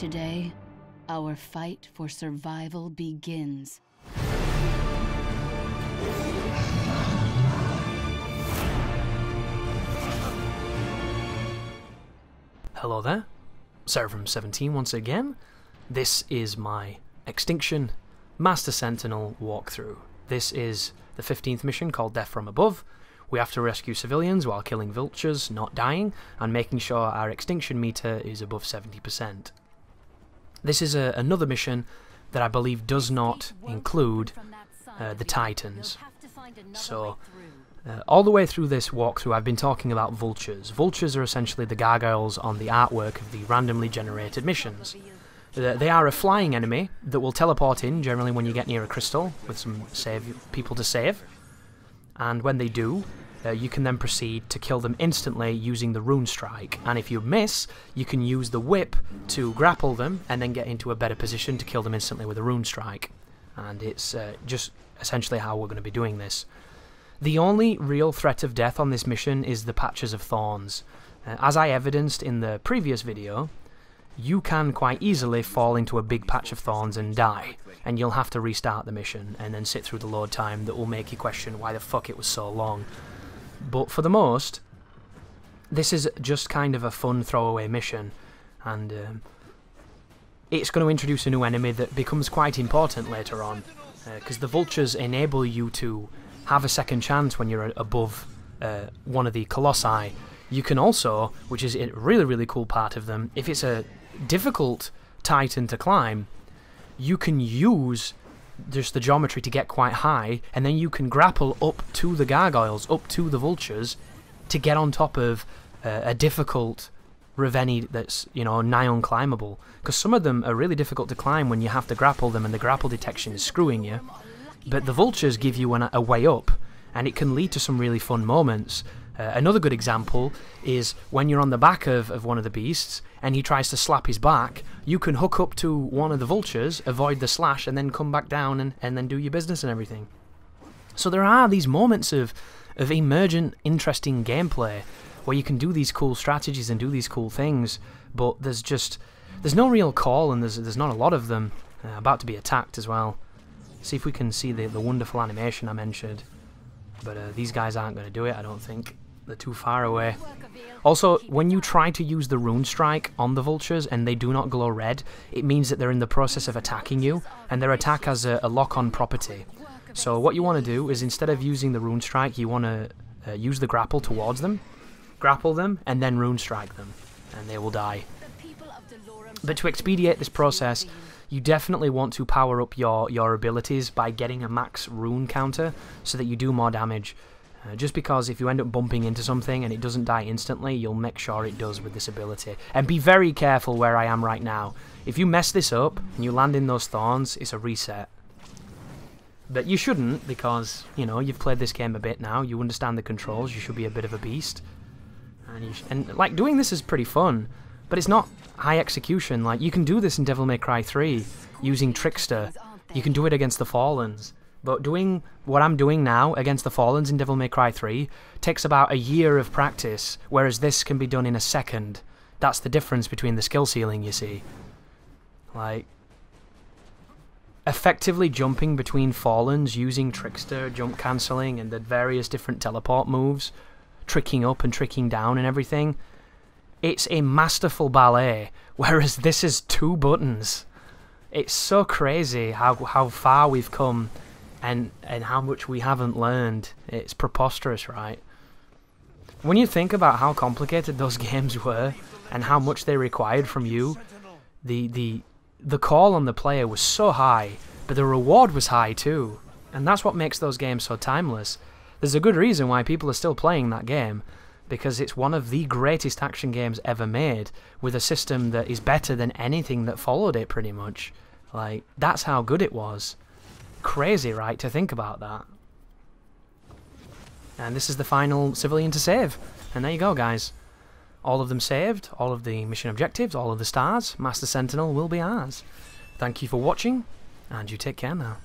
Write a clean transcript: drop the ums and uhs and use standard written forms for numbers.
today, our fight for survival begins. Hello there, Seraphim17 once again. This is my Extinction Master Sentinel walkthrough. This is the 15th mission called Death from Above. We have to rescue civilians while killing vultures, not dying, and making sure our extinction meter is above 70%. This is another mission that I believe does not include the Titans. So, all the way through this walkthrough I've been talking about vultures. Vultures are essentially the gargoyles on the artwork of the randomly generated missions. They are a flying enemy that will teleport in generally when you get near a crystal with some people to save. And when they do, you can then proceed to kill them instantly using the rune strike. And if you miss, you can use the whip to grapple them and then get into a better position to kill them instantly with a rune strike. And it's just essentially how we're going to be doing this. The only real threat of death on this mission is the patches of thorns. As I evidenced in the previous video, you can quite easily fall into a big patch of thorns and die, and you'll have to restart the mission and then sit through the load time that will make you question why the fuck it was so long. But for the most, this is just kind of a fun throwaway mission, and it's going to introduce a new enemy that becomes quite important later on, because the vultures enable you to have a second chance when you're above one of the colossi. You can also, which is a really cool part of them, if it's a difficult titan to climb, you can use just the geometry to get quite high, and then you can grapple up to the gargoyles, up to the vultures, to get on top of a difficult Raveni that's, you know, nigh unclimbable. Because some of them are really difficult to climb when you have to grapple them and the grapple detection is screwing you. But the vultures give you a way up, and it can lead to some really fun moments. Another good example is when you're on the back of one of the beasts and he tries to slap his back, you can hook up to one of the vultures, avoid the slash, and then come back down and then do your business and everything. So there are these moments of emergent, interesting gameplay where you can do these cool strategies and do these cool things, but there's no real call, and there's not a lot of them. About to be attacked as well. See if we can see the wonderful animation I mentioned. But these guys aren't going to do it, I don't think. They're too far away. Also, when you try to use the rune strike on the vultures and they do not glow red, it means that they're in the process of attacking you, and their attack has a lock-on property. So what you want to do is, instead of using the rune strike, you want to use the grapple towards them, grapple them, and then rune strike them, and they will die. But to expedite this process, you definitely want to power up your abilities by getting a max rune counter so that you do more damage. Just because if you end up bumping into something and it doesn't die instantly, you'll make sure it does with this ability. And be very careful where I am right now. If you mess this up and you land in those thorns, it's a reset. But you shouldn't, because, you know, you've played this game a bit now, you understand the controls, you should be a bit of a beast. And like, doing this is pretty fun, but it's not high execution. Like, you can do this in Devil May Cry 3 using Trickster. You can do it against the Fallens. But doing what I'm doing now against the Fallens in Devil May Cry 3 takes about a year of practice, whereas this can be done in a second. That's the difference between the skill ceiling, you see. Like, effectively jumping between Fallens using Trickster, jump cancelling, and the various different teleport moves, tricking up and tricking down and everything, it's a masterful ballet, whereas this is 2 buttons. It's so crazy how far we've come and how much we haven't learned. It's preposterous, right? When you think about how complicated those games were and how much they required from you, the call on the player was so high, but the reward was high too. And that's what makes those games so timeless. There's a good reason why people are still playing that game, because it's one of the greatest action games ever made, with a system that is better than anything that followed it, pretty much. Like, that's how good it was. Crazy, right, to think about that. And this is the final civilian to save. And there you go, guys. All of them saved, all of the mission objectives, all of the stars. Master Sentinel will be ours. Thank you for watching, and you take care now.